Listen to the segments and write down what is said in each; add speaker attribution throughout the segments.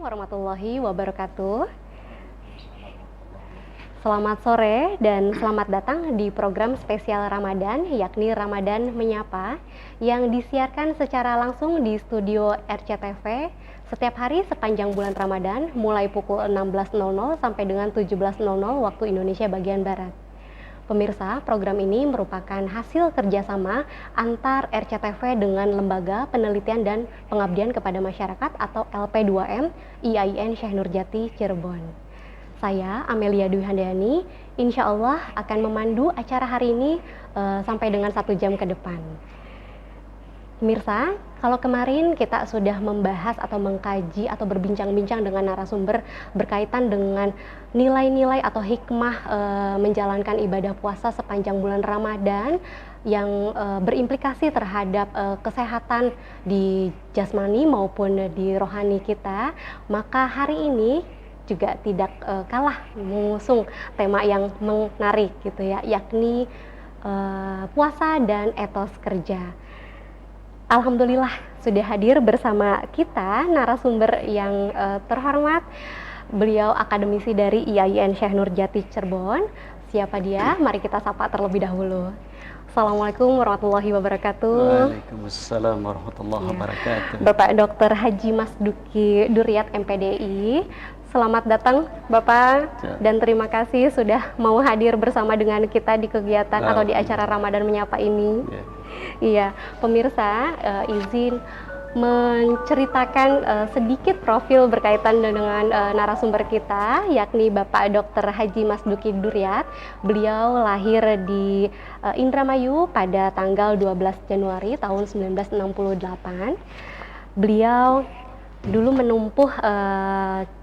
Speaker 1: warahmatullahi wabarakatuh. Selamat sore dan selamat datang di program spesial Ramadan, yakni Ramadan Menyapa, yang disiarkan secara langsung di studio RCTV setiap hari sepanjang bulan Ramadan, mulai pukul 16.00 sampai dengan 17.00 waktu Indonesia bagian Barat. Pemirsa, program ini merupakan hasil kerjasama antar RCTV dengan Lembaga Penelitian dan Pengabdian kepada Masyarakat atau LP2M IAIN Syekh Nurjati Cirebon. Saya, Amelia Dwi Handayani, insya Allah akan memandu acara hari ini sampai dengan 1 jam ke depan. Pemirsa, kalau kemarin kita sudah membahas atau mengkaji atau berbincang-bincang dengan narasumber berkaitan dengan nilai-nilai atau hikmah menjalankan ibadah puasa sepanjang bulan Ramadan yang berimplikasi terhadap kesehatan di jasmani maupun di rohani kita, maka hari ini juga tidak kalah mengusung tema yang menarik gitu ya, yakni puasa dan etos kerja. Alhamdulillah sudah hadir bersama kita narasumber yang terhormat. Beliau akademisi dari IAIN Syekh Nurjati Cirebon. Siapa dia? Mari kita sapa terlebih dahulu. Assalamualaikum warahmatullahi wabarakatuh.
Speaker 2: Waalaikumsalam warahmatullahi wabarakatuh.
Speaker 1: Bapak Dr. Haji Masduki Duryat MPDI. Selamat datang Bapak dan terima kasih sudah mau hadir bersama dengan kita di kegiatan atau di acara Ramadan Menyapa ini. Iya, pemirsa, izin menceritakan sedikit profil berkaitan dengan narasumber kita, yakni Bapak Dr. Haji Masduki Duryat. Beliau lahir di Indramayu pada tanggal 12 Januari tahun 1968. Beliau dulu menempuh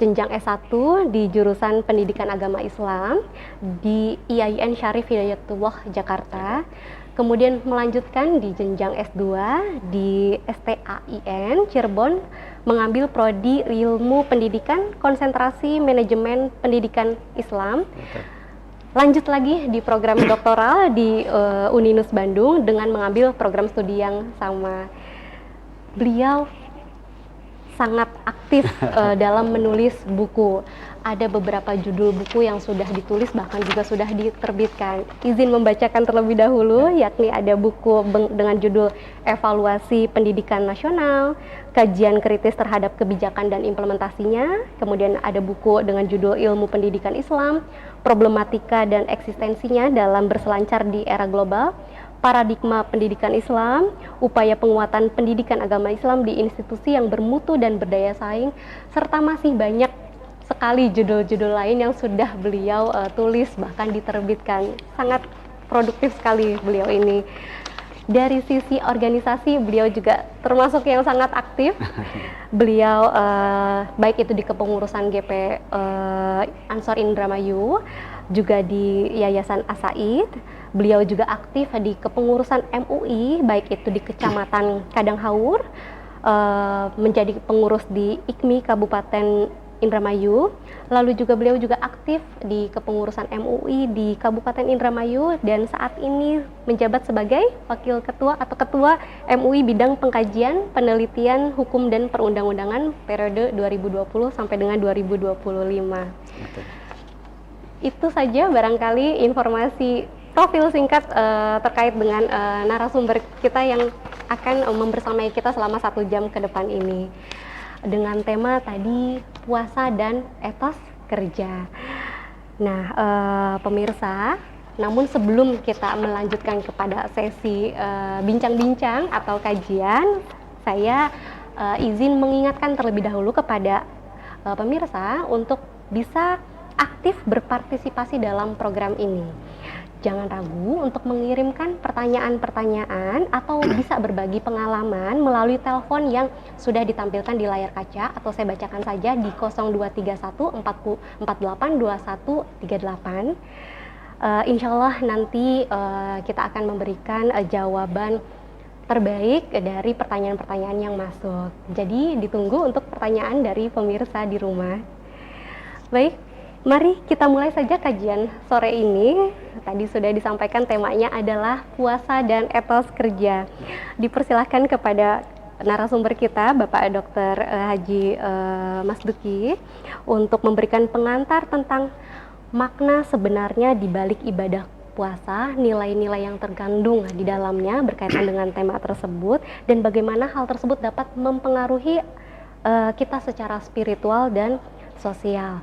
Speaker 1: jenjang S1 di jurusan Pendidikan Agama Islam di IAIN Syarif Hidayatullah Jakarta. Kemudian melanjutkan di jenjang S2 di STAIN Cirebon, mengambil prodi Ilmu Pendidikan konsentrasi Manajemen Pendidikan Islam. Lanjut lagi di program doktoral di Uninus Bandung dengan mengambil program studi yang sama. Beliau sangat aktif dalam menulis buku. Ada beberapa judul buku yang sudah ditulis bahkan juga sudah diterbitkan. Izin membacakan terlebih dahulu, yakni ada buku dengan judul Evaluasi Pendidikan Nasional, Kajian Kritis Terhadap Kebijakan dan Implementasinya. Kemudian ada buku dengan judul Ilmu Pendidikan Islam, Problematika dan Eksistensinya dalam Berselancar di Era Global, Paradigma Pendidikan Islam, Upaya Penguatan Pendidikan Agama Islam di Institusi yang Bermutu dan Berdaya Saing, serta masih banyak sekali judul-judul lain yang sudah beliau tulis bahkan diterbitkan. Sangat produktif sekali beliau ini. Dari sisi organisasi beliau juga termasuk yang sangat aktif. Beliau baik itu di kepengurusan GP Ansor Indramayu, juga di Yayasan As-Said. Beliau juga aktif di kepengurusan MUI, baik itu di Kecamatan Kadanghaur, menjadi pengurus di IKMI Kabupaten Indramayu. Lalu juga beliau juga aktif di kepengurusan MUI di Kabupaten Indramayu dan saat ini menjabat sebagai Wakil Ketua atau Ketua MUI Bidang Pengkajian, Penelitian, Hukum dan Perundang-undangan periode 2020 sampai dengan 2025. Itu saja barangkali informasi profil singkat terkait dengan narasumber kita yang akan membersamai kita selama 1 jam ke depan ini. Dengan tema tadi puasa dan etos kerja. Nah, pemirsa, namun sebelum kita melanjutkan kepada sesi bincang-bincang atau kajian, saya izin mengingatkan terlebih dahulu kepada pemirsa untuk bisa aktif berpartisipasi dalam program ini. Jangan ragu untuk mengirimkan pertanyaan-pertanyaan atau bisa berbagi pengalaman melalui telepon yang sudah ditampilkan di layar kaca atau saya bacakan saja di 0231 48 2138. Insya Allah nanti kita akan memberikan jawaban terbaik dari pertanyaan-pertanyaan yang masuk. Jadi ditunggu untuk pertanyaan dari pemirsa di rumah. Baik. Mari kita mulai saja kajian sore ini. Tadi sudah disampaikan temanya adalah puasa dan etos kerja. Dipersilahkan kepada narasumber kita, Bapak Dr. Haji Mas Duki, untuk memberikan pengantar tentang makna sebenarnya di balik ibadah puasa, nilai-nilai yang terkandung di dalamnya berkaitan dengan tema tersebut, dan bagaimana hal tersebut dapat mempengaruhi kita secara spiritual dan sosial.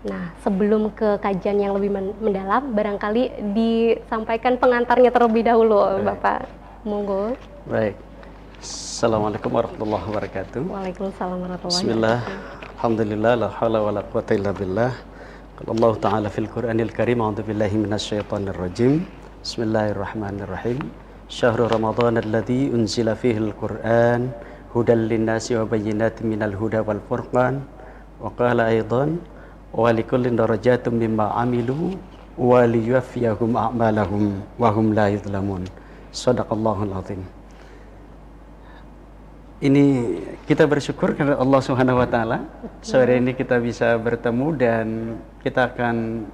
Speaker 1: Nah, sebelum ke kajian yang lebih mendalam, barangkali disampaikan pengantarnya terlebih dahulu, Bapak. Monggo.
Speaker 2: Baik. Assalamualaikum warahmatullahi wabarakatuh.
Speaker 1: Waalaikumsalam warahmatullahi
Speaker 2: Bismillah.
Speaker 1: wabarakatuh.
Speaker 2: Alhamdulillah, la haula wala quwata illa billah. Qala Allah Ta'ala fil Qur'anil Karim, a'udzu billahi minasyaitonir rajim. Bismillahirrahmanirrahim. Syahrul Ramadan alladzi unzila fihi al-Qur'an hudan lin-nasi wa bayyinatin minal huda wal furqan. Wa qala aidan wa likullin darajatun mimma 'amilu wa liyuwaffiyahum a'malahum wa hum la yudhlamun. Shadaqallahul azim. Ini kita bersyukur kepada Allah Subhanahu wa taala. Sore ini kita bisa bertemu dan kita akan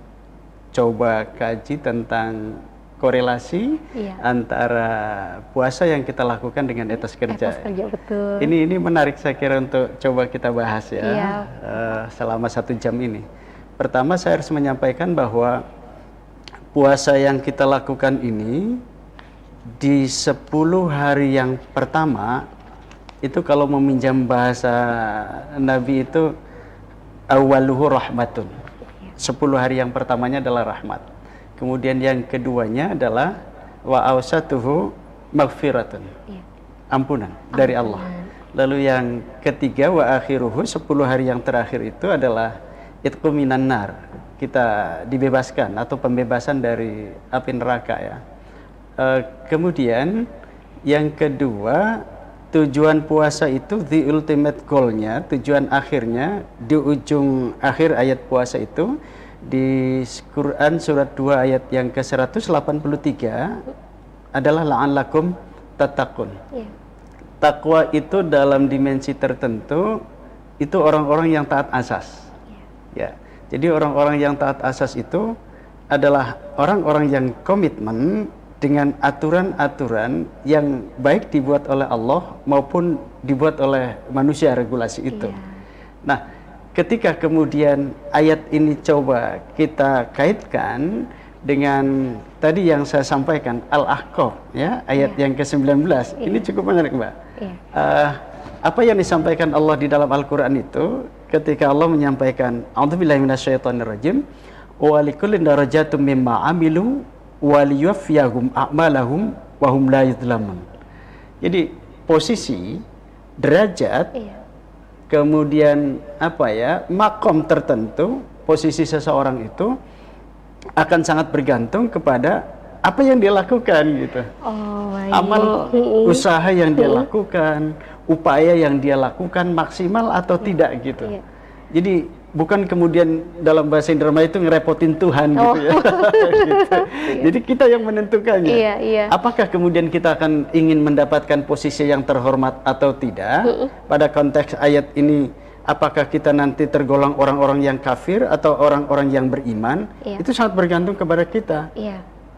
Speaker 2: coba kaji tentang korelasi antara puasa yang kita lakukan dengan etos kerja.
Speaker 1: Etos kerja, betul.
Speaker 2: Ini menarik saya kira untuk coba kita bahas ya. Selama 1 jam ini. Pertama saya harus menyampaikan bahwa puasa yang kita lakukan ini di 10 hari yang pertama itu, kalau meminjam bahasa Nabi itu awaluhu rahmatun. 10 hari yang pertamanya adalah rahmat. Kemudian yang keduanya adalah wa awsatuhu maghfiratun. Ampunan dari Allah. Lalu yang ketiga wa akhiruhu, 10 hari yang terakhir itu adalah itqu minan nar. Kita dibebaskan atau pembebasan dari api neraka ya. Kemudian yang kedua, tujuan puasa itu, the ultimate goal-nya, tujuan akhirnya di ujung akhir ayat puasa itu di Quran surat 2 ayat yang ke-183 adalah la'allakum tattaqun. Takwa itu dalam dimensi tertentu itu orang-orang yang taat asas. Ya. Jadi orang-orang yang taat asas itu adalah orang-orang yang komitmen dengan aturan-aturan yang baik dibuat oleh Allah maupun dibuat oleh manusia, regulasi itu. Nah, ketika kemudian ayat ini coba kita kaitkan dengan tadi yang saya sampaikan Al-Ahqaf ya, ayat yang ke-19. Ini cukup menarik, Mbak. Apa yang disampaikan Allah di dalam Al-Qur'an itu, ketika Allah menyampaikan a'udzubillahi minasyaitonirrajim wa likullin darajatun mimma 'amilu waliyuwaffiyahum a'malahum wa hum la yudhlamun. Jadi posisi, derajat, kemudian makom tertentu, posisi seseorang itu akan sangat bergantung kepada apa yang dia lakukan gitu. Amal usaha yang dia lakukan, upaya yang dia lakukan maksimal atau tidak gitu. Jadi bukan kemudian dalam bahasa Indramayu itu ngerepotin Tuhan gitu ya. Gitu. Jadi kita yang menentukannya. Apakah kemudian kita akan ingin mendapatkan posisi yang terhormat atau tidak? Pada konteks ayat ini, apakah kita nanti tergolong orang-orang yang kafir atau orang-orang yang beriman? Itu sangat bergantung kepada kita.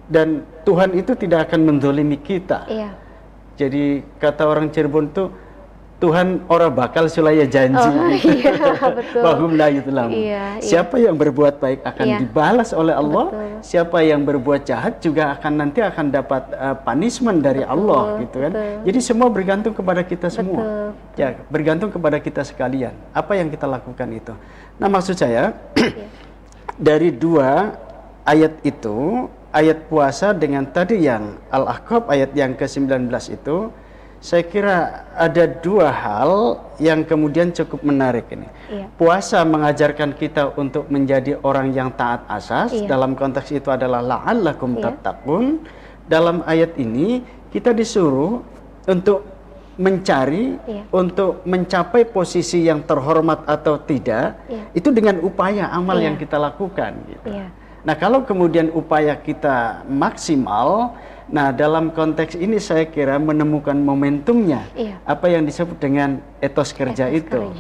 Speaker 2: Dan Tuhan itu tidak akan mendolimi kita. Jadi kata orang Cirebon tuh, Tuhan ora bakal sulaya janji. Wahum la yudhlamun. Siapa yang berbuat baik akan dibalas oleh Allah. Siapa yang berbuat jahat juga nanti akan dapat punishment dari Allah gitu kan. Jadi semua bergantung kepada kita semua. Ya, bergantung kepada kita sekalian. Apa yang kita lakukan itu. Nah, maksud saya dari 2 ayat itu, ayat puasa dengan tadi yang Al-Ahqaf ayat yang ke-19 itu, saya kira ada 2 hal yang kemudian cukup menarik ini. Puasa mengajarkan kita untuk menjadi orang yang taat asas. Dalam konteks itu adalah la'allakum tattaqun. Dalam ayat ini kita disuruh untuk mencari, untuk mencapai posisi yang terhormat atau tidak, itu dengan upaya amal yang kita lakukan gitu. Nah, kalau kemudian upaya kita maksimal, nah dalam konteks ini saya kira menemukan momentumnya, apa yang disebut dengan etos kerja itu.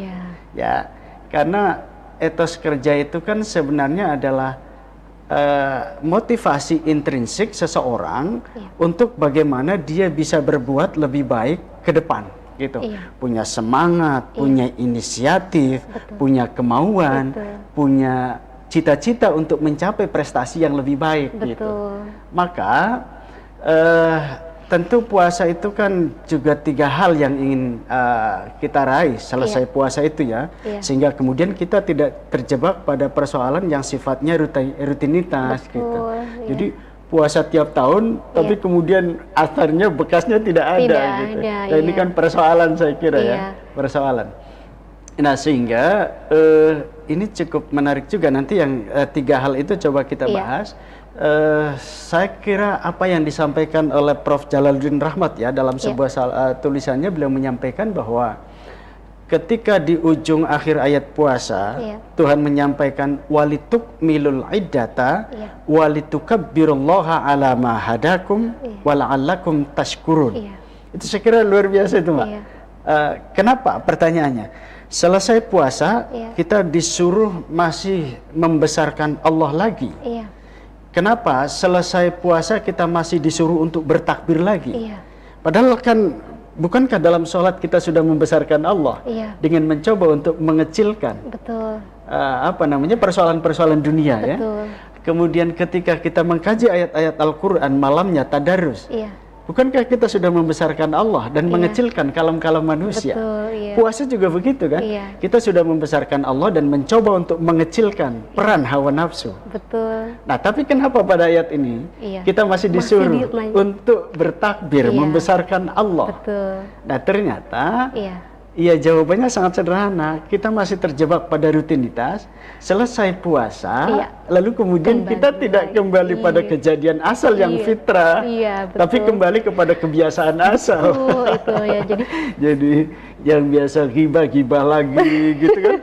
Speaker 2: Ya, karena etos kerja itu kan sebenarnya adalah motivasi intrinsik seseorang untuk bagaimana dia bisa berbuat lebih baik ke depan. gitu.
Speaker 1: Iya.
Speaker 2: Punya semangat,
Speaker 1: Iya.
Speaker 2: punya inisiatif,
Speaker 1: Betul.
Speaker 2: punya kemauan,
Speaker 1: Betul.
Speaker 2: punya cita-cita untuk mencapai prestasi yang lebih baik gitu.
Speaker 1: Betul.
Speaker 2: Maka tentu puasa itu kan juga 3 hal yang ingin kita raih selesai puasa itu ya, sehingga kemudian kita tidak terjebak pada persoalan yang sifatnya rutinitas.
Speaker 1: Betul,
Speaker 2: gitu.
Speaker 1: iya.
Speaker 2: Jadi puasa tiap tahun, tapi kemudian asarnya bekasnya tidak ada.
Speaker 1: Tidak
Speaker 2: gitu.
Speaker 1: ada,
Speaker 2: Nah, ini
Speaker 1: iya.
Speaker 2: kan persoalan saya kira ya,
Speaker 1: Iya.
Speaker 2: persoalan. Nah sehingga ini cukup menarik juga nanti yang 3 hal itu coba kita
Speaker 1: Iya.
Speaker 2: bahas. Saya kira apa yang disampaikan oleh Prof. Jalaluddin Rahmat ya dalam sebuah tulisannya, beliau menyampaikan bahwa ketika di ujung akhir ayat puasa Tuhan menyampaikan walitukmilul iddata walitukabbirullaha ala ma hadakum wala'allakum tashkurun. Itu saya kira luar biasa itu, Mbak. Kenapa? Pertanyaannya, selesai puasa kita disuruh masih membesarkan Allah lagi. Kenapa selesai puasa kita masih disuruh untuk bertakbir lagi? Padahal kan bukankah dalam sholat kita sudah membesarkan Allah dengan mencoba untuk mengecilkan persoalan-persoalan dunia ya. Kemudian ketika kita mengkaji ayat-ayat Al-Quran malamnya tadarus, bukankah kita sudah membesarkan Allah dan mengecilkan kalam-kalam manusia? Puasa juga begitu kan? Kita sudah membesarkan Allah dan mencoba untuk mengecilkan peran hawa nafsu. Nah, tapi kenapa pada ayat ini kita masih disuruh untuk bertakbir, membesarkan Allah? Nah, ternyata jawabannya sangat sederhana. Kita masih terjebak pada rutinitas. Selesai puasa, lalu kemudian kita tidak kembali pada kejadian asal yang fitrah, tapi kembali kepada kebiasaan asal.
Speaker 1: Itu ya.
Speaker 2: Jadi yang biasa gibah lagi, gitu kan?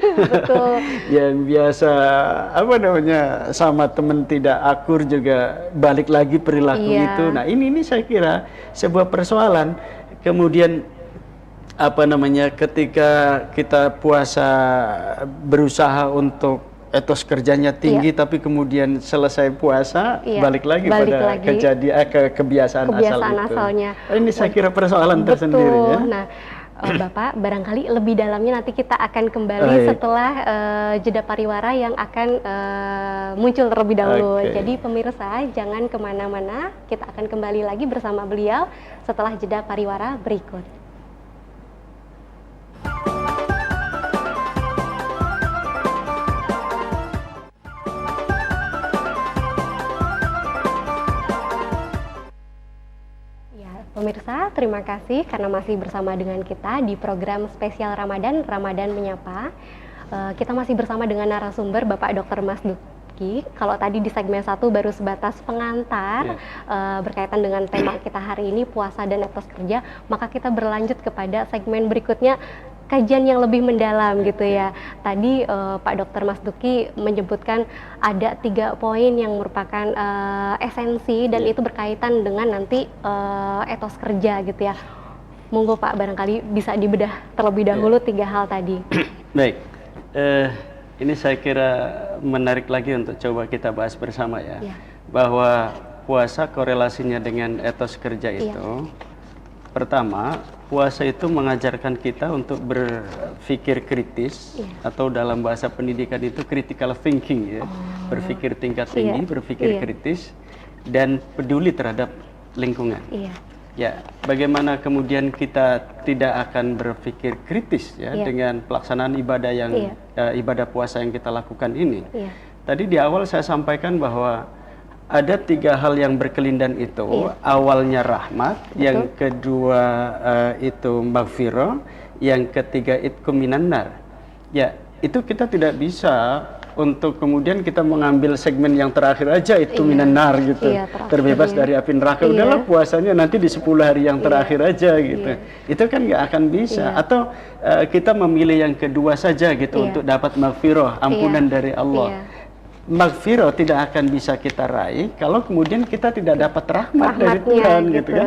Speaker 2: Yang biasa sama teman tidak akur juga balik lagi perilaku itu. Nah, ini saya kira sebuah persoalan. Kemudian ketika kita puasa berusaha untuk etos kerjanya tinggi, tapi kemudian selesai puasa balik lagi pada kebiasaan asal itu.
Speaker 1: Asalnya.
Speaker 2: Ini saya kira persoalan tersendiri ya.
Speaker 1: Nah, Bapak, barangkali lebih dalamnya nanti kita akan kembali setelah jeda pariwara yang akan muncul terlebih dahulu. Jadi pemirsa jangan kemana-mana, kita akan kembali lagi bersama beliau setelah jeda pariwara berikut. Pemirsa, terima kasih karena masih bersama dengan kita di program spesial Ramadan, Ramadan Menyapa. Kita masih bersama dengan narasumber Bapak Dr. Mas Duki. Kalau tadi di segmen 1 baru sebatas pengantar berkaitan dengan tema kita hari ini, puasa dan etos kerja, maka kita berlanjut kepada segmen berikutnya, kajian yang lebih mendalam gitu ya. Tadi Pak Dr. Mas Duki menyebutkan ada 3 poin yang merupakan esensi dan itu berkaitan dengan nanti etos kerja gitu ya. Monggo Pak, barangkali bisa dibedah terlebih dahulu 3 hal tadi.
Speaker 2: Baik, ini saya kira menarik lagi untuk coba kita bahas bersama ya. Bahwa puasa korelasinya dengan etos kerja itu, pertama, puasa itu mengajarkan kita untuk berpikir kritis, atau dalam bahasa pendidikan itu critical thinking ya. Berpikir tingkat tinggi, berpikir kritis, dan peduli terhadap lingkungan. Ya, bagaimana kemudian kita tidak akan berpikir kritis ya dengan pelaksanaan ibadah yang ibadah puasa yang kita lakukan ini. Tadi di awal saya sampaikan bahwa ada 3 hal yang berkelindan itu. Awalnya rahmat, yang kedua itu maghfirah, yang ketiga itqum minan nar. Ya, itu kita tidak bisa untuk kemudian kita mengambil segmen yang terakhir aja itu minan nar gitu. Terbebas dari api neraka. Udahlah puasanya nanti di 10 hari yang terakhir aja gitu. Itu kan nggak akan bisa. Atau kita memilih yang kedua saja gitu untuk dapat maghfirah, ampunan dari Allah. Maghfirah tidak akan bisa kita raih kalau kemudian kita tidak dapat rahmat dari Tuhan gitu kan.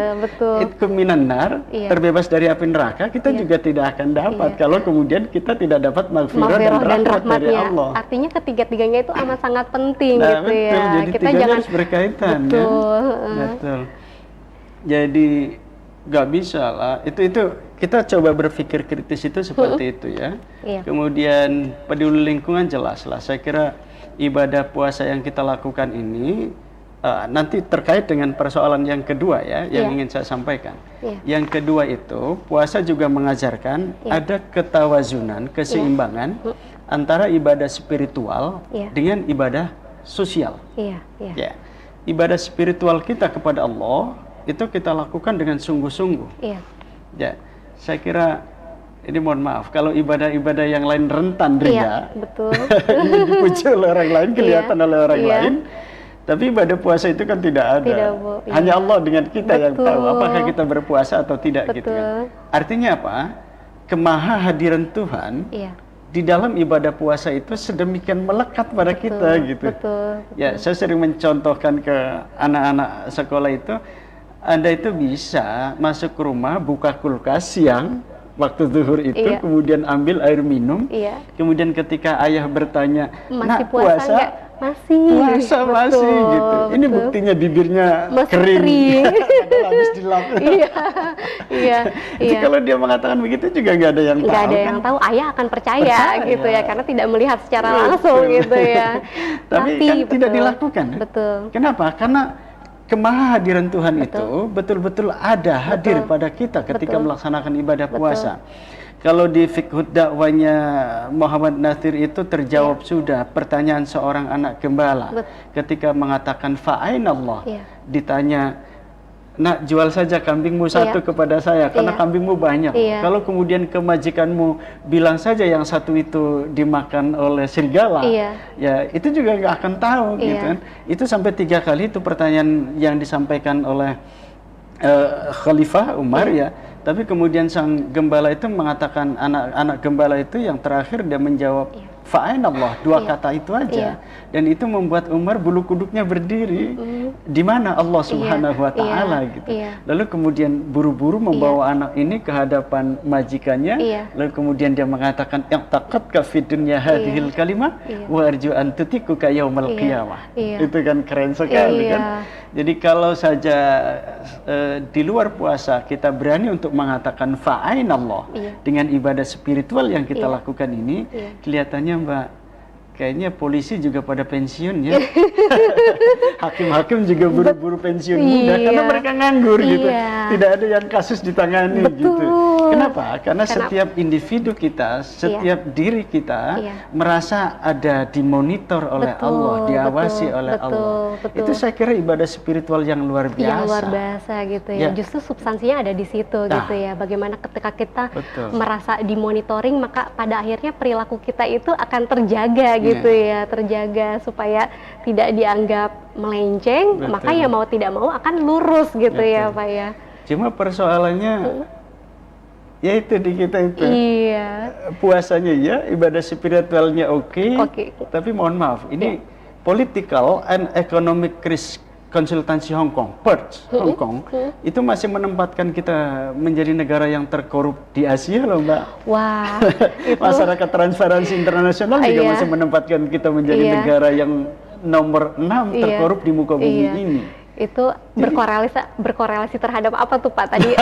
Speaker 2: Itqum minan nar, terbebas dari api neraka, kita juga tidak akan dapat kalau kemudian kita tidak dapat maghfirah dan rahmat dari Allah.
Speaker 1: Artinya ketiga-tiganya itu amat sangat penting gitu ya.
Speaker 2: Jadi kita jangan harus berkaitan. Betul. Jadi nggak bisa lah. Itu kita coba berpikir kritis itu seperti itu ya.
Speaker 1: Iya.
Speaker 2: Kemudian peduli lingkungan jelas lah. Saya kira ibadah puasa yang kita lakukan ini nanti terkait dengan persoalan yang kedua ya, yang ingin saya sampaikan. Yang kedua itu puasa juga mengajarkan ada ketawazunan, keseimbangan antara ibadah spiritual dengan ibadah sosial. Ya. Ibadah spiritual kita kepada Allah itu kita lakukan dengan sungguh-sungguh. Ya, saya kira ini mohon maaf kalau ibadah-ibadah yang lain rentan ria,
Speaker 1: betul.
Speaker 2: Ini dipuji oleh orang lain, kelihatan oleh orang lain. Tapi ibadah puasa itu kan tidak ada. Hanya Allah dengan kita yang tahu apakah kita berpuasa atau tidak gitu kan. Artinya apa? Kemahahadiran Tuhan di dalam ibadah puasa itu sedemikian melekat pada kita gitu. Ya, saya sering mencontohkan ke anak-anak sekolah itu, Anda itu bisa masuk ke rumah, buka kulkas siang waktu zuhur itu, kemudian ambil air minum, kemudian ketika ayah bertanya, "Nak, puasa nggak?" Puasa masih gitu. Ini buktinya bibirnya kering. Padahal habis dilap. Jadi kalau dia mengatakan begitu juga nggak ada yang tahu.
Speaker 1: Nggak ada yang tahu. Ayah akan percaya gitu ya, karena tidak melihat secara langsung gitu ya.
Speaker 2: Tapi kan tidak dilakukan.
Speaker 1: Betul.
Speaker 2: Kenapa? Karena kemahahadiran Tuhan itu betul-betul ada hadir pada kita ketika melaksanakan ibadah puasa. Kalau di fiqh dakwanya Muhammad Natsir itu terjawab sudah pertanyaan seorang anak gembala ketika mengatakan fa'ainallah. Ditanya, "Nak, jual saja kambingmu satu kepada saya karena kambingmu banyak." Kalau kemudian kemajikanmu bilang saja yang satu itu dimakan oleh serigala, ya itu juga nggak akan tahu gitu kan. Itu sampai 3 kali itu pertanyaan yang disampaikan oleh Khalifah Umar ya. Tapi kemudian sang gembala itu mengatakan, anak gembala itu yang terakhir dia menjawab fa'ainallah, 2 kata itu aja. Dan itu membuat Umar bulu kuduknya berdiri. Di mana Allah Subhanahu wa taala gitu. Lalu kemudian buru-buru membawa anak ini ke hadapan majikannya. Lalu kemudian dia mengatakan, "I'taqadka fid dunya hadhil kalimah wa arju an tutikuka yaumal qiyamah." Itu kan keren sekali kan. Jadi kalau saja di luar puasa kita berani untuk mengatakan fa'ainallah dengan ibadah spiritual yang kita lakukan ini, kelihatannya Mbak, kayaknya polisi juga pada pensiun ya. Hakim-hakim juga buru-buru pensiun muda karena mereka nganggur gitu. Tidak ada yang kasus ditangani gitu. Kenapa? Karena setiap individu kita, setiap diri kita merasa ada dimonitor oleh Allah, diawasi oleh Allah. Itu saya kira ibadah spiritual yang luar biasa.
Speaker 1: Yang luar biasa gitu ya. Justru substansinya ada di situ gitu ya. Bagaimana ketika kita merasa dimonitoring, maka pada akhirnya perilaku kita itu akan terjaga gitu ya, terjaga supaya tidak dianggap melenceng, maka ya mau tidak mau akan lurus gitu ya Pak ya.
Speaker 2: Cuma persoalannya ya itu di kita itu. Puasanya ya, ibadah spiritualnya oke. Tapi mohon maaf, ini political and economic risk konsultansi Hong Kong, Perth, Hong Kong, itu masih menempatkan kita menjadi negara yang terkorup di Asia loh Mbak.
Speaker 1: Wah,
Speaker 2: Masyarakat Transparansi Internasional juga masih menempatkan kita menjadi negara yang nomor 6 terkorup di muka bumi ini.
Speaker 1: Itu berkorelasi terhadap apa tuh Pak? Tadi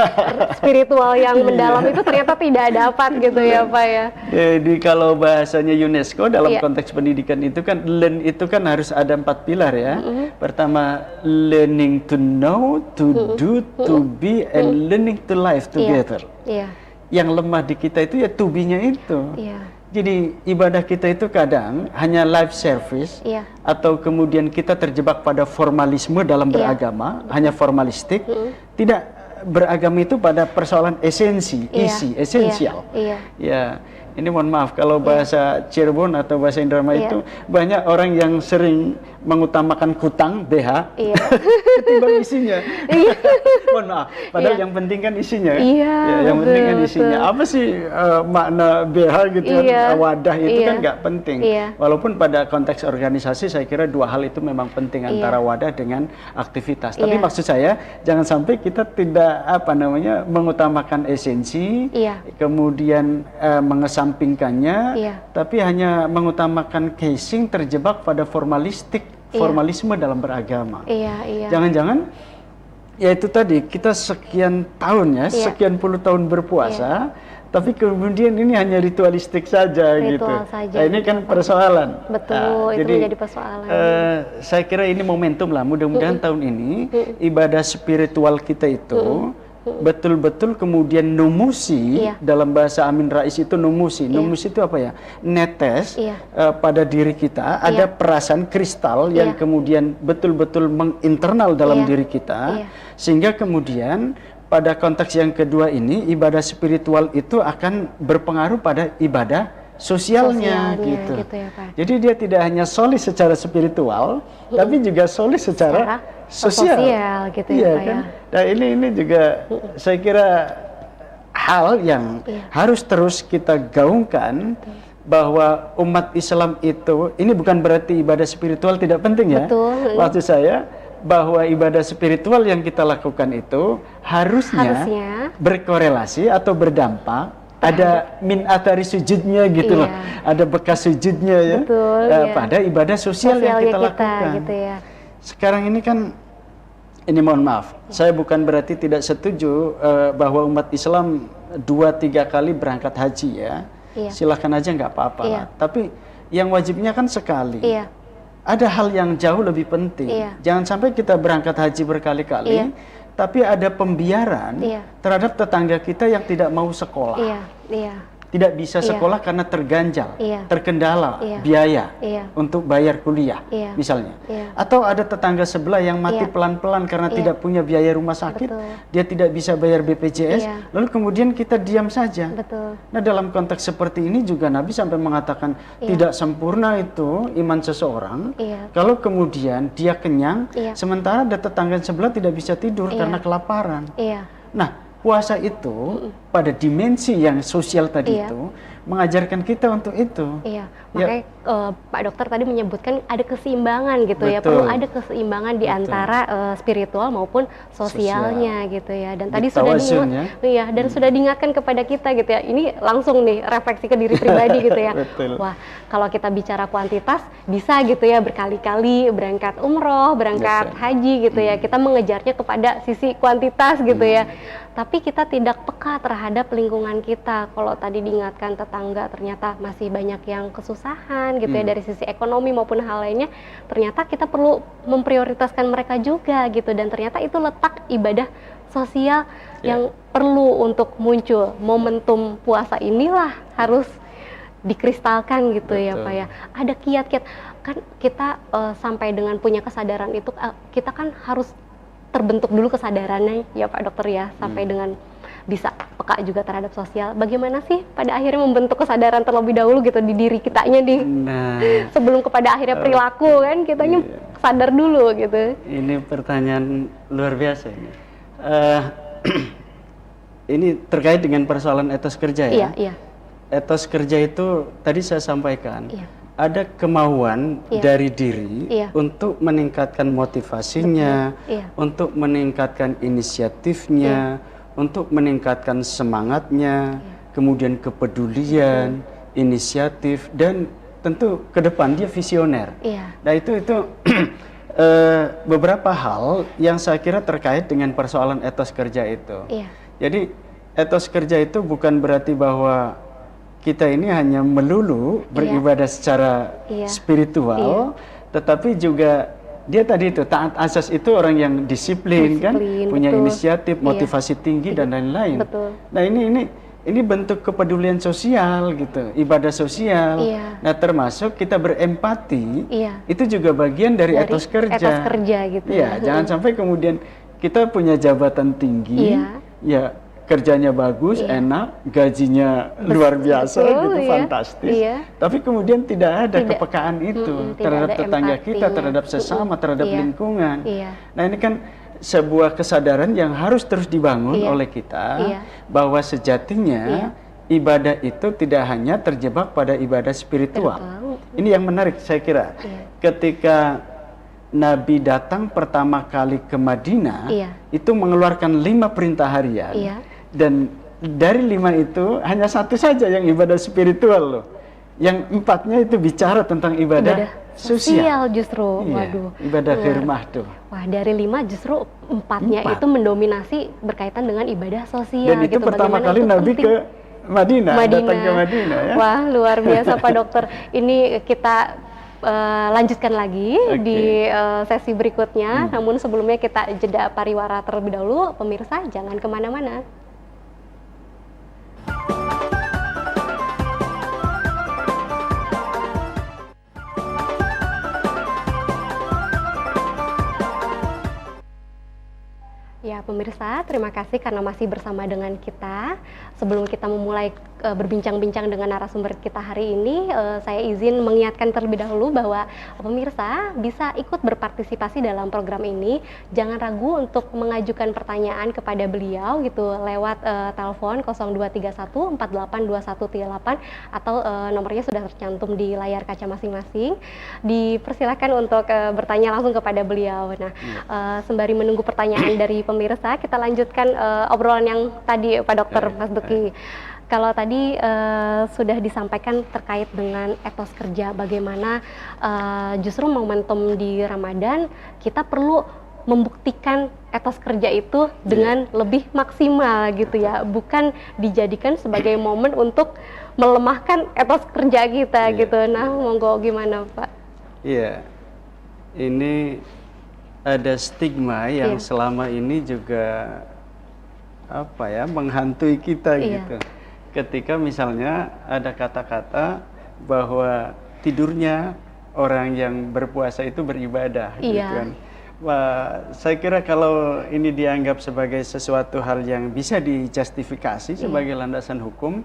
Speaker 1: spiritual yang mendalam itu ternyata tidak dapat gitu ya Pak ya.
Speaker 2: Jadi kalau bahasanya UNESCO dalam konteks pendidikan itu kan learn itu kan harus ada 4 pilar ya. Pertama learning to know, to do, to be, and learning to live together. Yang lemah di kita itu ya to be-nya itu. Jadi ibadah kita itu kadang hanya live service atau kemudian kita terjebak pada formalisme dalam beragama, hanya formalistik, tidak beragama itu pada persoalan esensi, isi, esensial. Ya, ini mohon maaf kalau bahasa Cirebon atau bahasa Indramayu itu banyak orang yang sering mengutamakan kutang BH ketimbang isinya. Mohon maaf, padahal yang penting kan isinya. Yang penting kan isinya. Apa sih makna BH gitu kan, wadah itu kan nggak penting. Walaupun pada konteks organisasi saya kira 2 hal itu memang penting antara wadah dengan aktivitas. Tapi maksud saya jangan sampai kita tidak mengutamakan esensi, kemudian mengesampingkannya, tapi hanya mengutamakan casing, terjebak pada formalisme dalam beragama. Jangan-jangan Ya itu tadi, kita sekian tahun ya, sekian puluh tahun berpuasa, tapi kemudian ini hanya ritualistik saja gitu.
Speaker 1: Saja,
Speaker 2: nah, ini kan persoalan.
Speaker 1: Betul, itu
Speaker 2: jadi,
Speaker 1: menjadi persoalan.
Speaker 2: Saya kira ini momentum lah, mudah-mudahan tahun ini ibadah spiritual kita itu betul-betul kemudian numusi, dalam bahasa Amin Rais itu numusi. Numusi itu apa ya? Netes pada diri kita, ada perasaan kristal yang kemudian betul-betul menginternal dalam diri kita, sehingga kemudian pada konteks yang kedua ini ibadah spiritual itu akan berpengaruh pada ibadah sosialnya gitu
Speaker 1: ya, Pak.
Speaker 2: Jadi dia tidak hanya solid secara spiritual, tapi juga solid secara sosial gitu ya, Pak,
Speaker 1: kan?
Speaker 2: Nah ini juga saya kira hal yang harus terus kita gaungkan, bahwa umat Islam itu, ini bukan berarti ibadah spiritual tidak penting ya. Maksud saya bahwa ibadah spiritual yang kita lakukan itu harusnya berkorelasi atau berdampak, ada min athari sujudnya gitu loh, ada bekas sujudnya ya, pada ibadah sosial yang kita lakukan
Speaker 1: gitu ya.
Speaker 2: Sekarang ini kan, ini mohon maaf, saya bukan berarti tidak setuju bahwa umat Islam 2-3 kali berangkat haji ya, silahkan aja nggak apa-apa lah. Tapi yang wajibnya kan sekali. Ada hal yang jauh lebih penting. Jangan sampai kita berangkat haji berkali-kali, tapi ada pembiaran terhadap tetangga kita yang tidak mau sekolah. Tidak bisa sekolah karena terganjal, terkendala biaya untuk bayar kuliah misalnya. Atau ada tetangga sebelah yang mati pelan-pelan karena tidak punya biaya rumah sakit, dia tidak bisa bayar BPJS, lalu kemudian kita diam saja. Nah dalam konteks seperti ini juga Nabi sampai mengatakan tidak sempurna itu iman seseorang kalau kemudian dia kenyang, sementara ada tetangga sebelah tidak bisa tidur karena kelaparan. Nah puasa itu pada dimensi yang sosial tadi itu mengajarkan kita untuk itu.
Speaker 1: Makanya Pak Dokter tadi menyebutkan ada keseimbangan gitu ya, perlu ada keseimbangan di antara spiritual maupun sosialnya gitu ya. Dan tadi sudah diingatkan kepada kita gitu ya. Ini langsung nih refleksi ke diri pribadi gitu ya. Wah, kalau kita bicara kuantitas bisa gitu ya, berkali-kali berangkat umroh, berangkat haji gitu ya. Kita mengejarnya kepada sisi kuantitas gitu ya. Tapi kita tidak peka terhadap lingkungan kita. Kalau tadi diingatkan tetangga ternyata masih banyak yang kesusahan gitu ya, dari sisi ekonomi maupun hal lainnya, ternyata kita perlu memprioritaskan mereka juga gitu. Dan ternyata itu letak ibadah sosial yang perlu untuk muncul. Momentum puasa inilah harus dikristalkan gitu ya Pak ya. Ada kiat-kiat, kan kita sampai dengan punya kesadaran itu, kita kan harus terbentuk dulu kesadarannya ya Pak Dokter ya, sampai dengan bisa peka juga terhadap sosial. Bagaimana sih pada akhirnya membentuk kesadaran terlebih dahulu gitu di diri kitanya nih, sebelum kepada akhirnya perilaku kan kitanya sadar dulu gitu.
Speaker 2: Ini pertanyaan luar biasa ini. Ini terkait dengan persoalan etos kerja ya. Etos kerja itu tadi saya sampaikan. Ada kemauan dari diri untuk meningkatkan motivasinya, untuk meningkatkan inisiatifnya, untuk meningkatkan semangatnya, kemudian kepedulian, inisiatif, dan tentu ke depan dia visioner. Nah itu beberapa hal yang saya kira terkait dengan persoalan etos kerja itu. Jadi etos kerja itu bukan berarti bahwa kita ini hanya melulu beribadah secara spiritual, tetapi juga dia tadi itu taat asas itu orang yang disiplin kan, punya inisiatif, motivasi tinggi dan lain-lain. Nah ini bentuk kepedulian sosial gitu, ibadah sosial. Nah termasuk kita berempati, itu juga bagian dari etos kerja.
Speaker 1: Etos kerja gitu.
Speaker 2: Jangan sampai kemudian kita punya jabatan tinggi, kerjanya bagus, enak, gajinya luar biasa gitu, fantastis. Tapi kemudian tidak ada kepekaan itu terhadap tetangga kita, terhadap sesama, terhadap lingkungan. Nah ini kan sebuah kesadaran yang harus terus dibangun oleh kita, bahwa sejatinya ibadah itu tidak hanya terjebak pada ibadah spiritual. Ini yang menarik saya kira. Ketika Nabi datang pertama kali ke Madinah, itu mengeluarkan 5 perintah harian, dan dari 5 itu hanya 1 saja yang ibadah spiritual loh. Yang 4-nya itu bicara tentang ibadah
Speaker 1: sosial justru.
Speaker 2: Iya,
Speaker 1: Waduh.
Speaker 2: ibadah khidmah tuh.
Speaker 1: Wah, dari 5 justru 4-nya itu mendominasi berkaitan dengan ibadah sosial.
Speaker 2: Dan itu
Speaker 1: gitu.
Speaker 2: pertama
Speaker 1: Bagaimana
Speaker 2: kali
Speaker 1: itu
Speaker 2: Nabi
Speaker 1: penting.
Speaker 2: ke Madinah, datang ke Madinah ya.
Speaker 1: Wah, luar biasa Pak Dokter. Ini kita lanjutkan lagi di sesi berikutnya. Namun sebelumnya kita jeda pariwara terlebih dahulu. Pemirsa, jangan kemana-mana. Ya, pemirsa, terima kasih karena masih bersama dengan kita. Sebelum kita memulai berbincang-bincang dengan narasumber kita hari ini, saya izin mengingatkan terlebih dahulu bahwa pemirsa bisa ikut berpartisipasi dalam program ini. Jangan ragu untuk mengajukan pertanyaan kepada beliau gitu lewat telepon 0231 482138 atau nomornya sudah tercantum di layar kaca masing-masing. Dipersilakan untuk bertanya langsung kepada beliau. Nah, sembari menunggu pertanyaan dari pemirsa, kita lanjutkan obrolan yang tadi Pak Dokter, Mas Duki. Kalau tadi sudah disampaikan terkait dengan etos kerja, bagaimana justru momentum di Ramadan kita perlu membuktikan etos kerja itu dengan lebih maksimal gitu ya, bukan dijadikan sebagai momen untuk melemahkan etos kerja kita gitu. Nah, monggo gimana Pak?
Speaker 2: Iya, ini ada stigma yang selama ini juga menghantui kita gitu. Ketika misalnya ada kata-kata bahwa tidurnya orang yang berpuasa itu beribadah gitu kan. Wah, saya kira kalau ini dianggap sebagai sesuatu hal yang bisa dijustifikasi sebagai landasan hukum,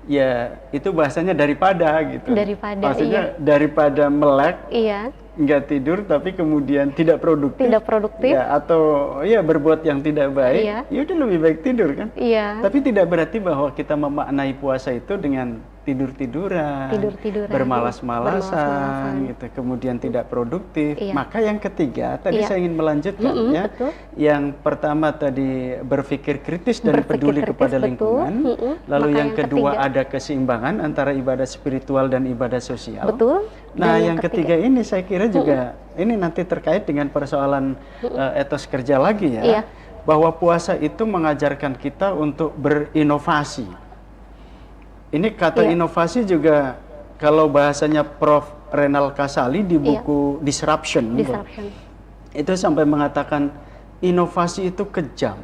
Speaker 2: ya itu bahasanya daripada gitu. Maksudnya daripada melek, nggak tidur tapi kemudian tidak produktif, ya, atau ya berbuat yang tidak baik, ya udah lebih baik tidur kan. Tapi tidak berarti bahwa kita memaknai puasa itu dengan tidur-tiduran, bermalas-malasan gitu, kemudian tidak produktif. Maka yang ketiga tadi saya ingin melanjutkan ya. Yang pertama tadi berpikir kritis dan peduli kepada lingkungan. Lalu yang kedua ada keseimbangan antara ibadah spiritual dan ibadah sosial. Nah, yang ketiga ini saya kira juga ini nanti terkait dengan persoalan etos kerja lagi ya. Bahwa puasa itu mengajarkan kita untuk berinovasi. Ini kata inovasi juga kalau bahasanya Prof. Renal Kasali di buku Disruption. Itu sampai mengatakan inovasi itu kejam.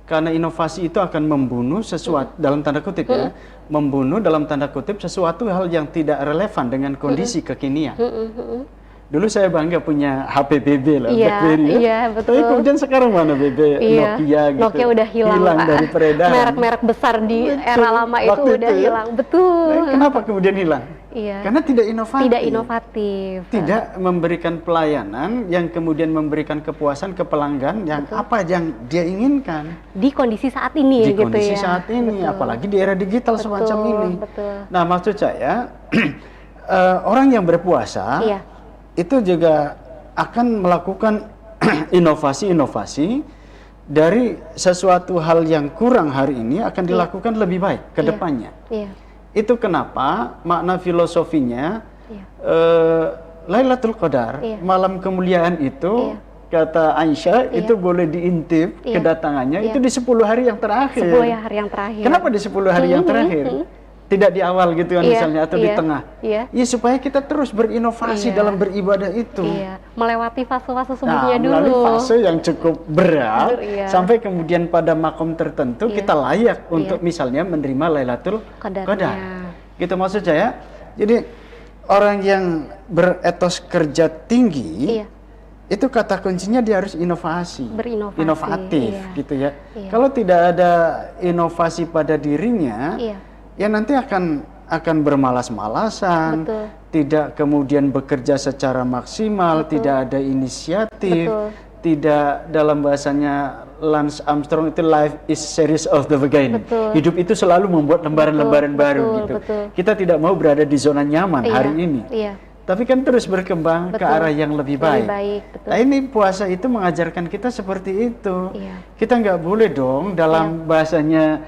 Speaker 2: Karena inovasi itu akan membunuh sesuatu, dalam tanda kutip ya, membunuh dalam tanda kutip sesuatu hal yang tidak relevan dengan kondisi kekinian. Dulu saya bangga punya HP BB lah, BlackBerry ya. Tapi kemudian sekarang mana BB Nokia gitu.
Speaker 1: Nokia udah hilang Pak.
Speaker 2: Dari peredaran.
Speaker 1: Merek-merek besar di era lama itu udah hilang.
Speaker 2: Nah, kenapa kemudian hilang? Karena tidak inovatif.
Speaker 1: Tidak inovatif.
Speaker 2: Tidak memberikan pelayanan yang kemudian memberikan kepuasan ke pelanggan yang apa yang dia inginkan.
Speaker 1: Di kondisi saat ini
Speaker 2: di kondisi saat ini, apalagi di era digital semacam ini. Nah, maksud saya orang yang berpuasa itu juga akan melakukan inovasi-inovasi dari sesuatu hal yang kurang hari ini akan dilakukan lebih baik ke depannya. Itu kenapa makna filosofinya Lailatul Qadar, malam kemuliaan itu kata Aisyah itu boleh diintip kedatangannya itu di 10 hari yang terakhir.
Speaker 1: 10 hari yang terakhir.
Speaker 2: Kenapa di 10 hari yang terakhir? Tidak di awal gitu kan misalnya atau di tengah. Ya supaya kita terus berinovasi dalam beribadah itu.
Speaker 1: Melewati fase-fase sebelumnya dulu.
Speaker 2: Melalui fase yang cukup berat sampai kemudian pada makom tertentu kita layak untuk misalnya menerima Lailatul Qadar. Gitu maksud saya. Jadi orang yang beretos kerja tinggi itu kata kuncinya dia harus inovasi, inovatif gitu ya. Kalau tidak ada inovasi pada dirinya, ya nanti akan bermalas-malasan, tidak kemudian bekerja secara maksimal, tidak ada inisiatif, tidak dalam bahasanya Lance Armstrong itu life is series of the beginning. Hidup itu selalu membuat lembaran-lembaran baru gitu. Kita tidak mau berada di zona nyaman hari ini. Tapi kan terus berkembang ke arah yang lebih baik. Nah ini puasa itu mengajarkan kita seperti itu. Kita nggak boleh dong dalam bahasanya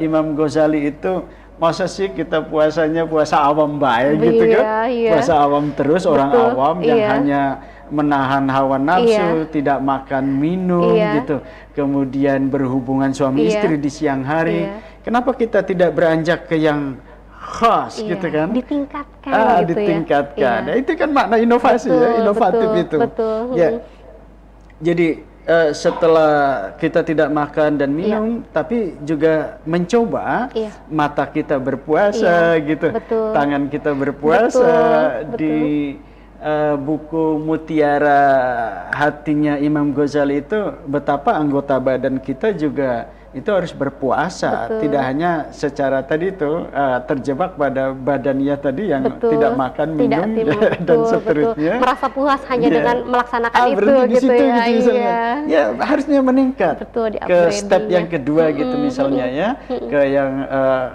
Speaker 2: Imam Ghazali itu masa sih kita puasanya puasa awam baik gitu kan?
Speaker 1: Iya.
Speaker 2: Puasa awam terus, orang
Speaker 1: Betul,
Speaker 2: awam yang
Speaker 1: iya.
Speaker 2: hanya menahan hawa nafsu, tidak makan minum gitu, kemudian berhubungan suami istri di siang hari. Kenapa kita tidak beranjak ke yang khas gitu kan?
Speaker 1: Ditingkatkan gitu
Speaker 2: ditingkatkan.
Speaker 1: ya.
Speaker 2: Nah, itu kan makna inovasi
Speaker 1: Betul,
Speaker 2: ya, inovatif
Speaker 1: betul,
Speaker 2: itu.
Speaker 1: betul.
Speaker 2: Ya. Jadi setelah kita tidak makan dan minum, tapi juga mencoba mata kita berpuasa gitu, tangan kita berpuasa. Di buku Mutiara Hatinya Imam Ghazali itu betapa anggota badan kita juga itu harus berpuasa, tidak hanya secara tadi itu terjebak pada badannya tadi yang tidak makan, minum, dan seterusnya.
Speaker 1: Merasa puas hanya dengan melaksanakan itu gitu ya.
Speaker 2: Ya harusnya meningkat ke step yang kedua gitu misalnya ya, ke yang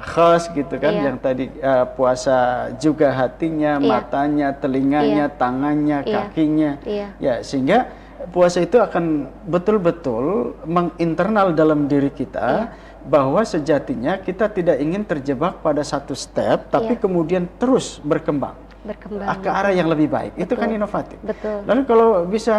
Speaker 2: khas gitu kan, yang tadi puasa juga hatinya, matanya, telinganya, tangannya, kakinya, ya sehingga puasa itu akan betul-betul menginternal dalam diri kita bahwa sejatinya kita tidak ingin terjebak pada satu step, tapi kemudian terus berkembang ke arah yang lebih baik. Itu kan inovatif. Lalu kalau bisa,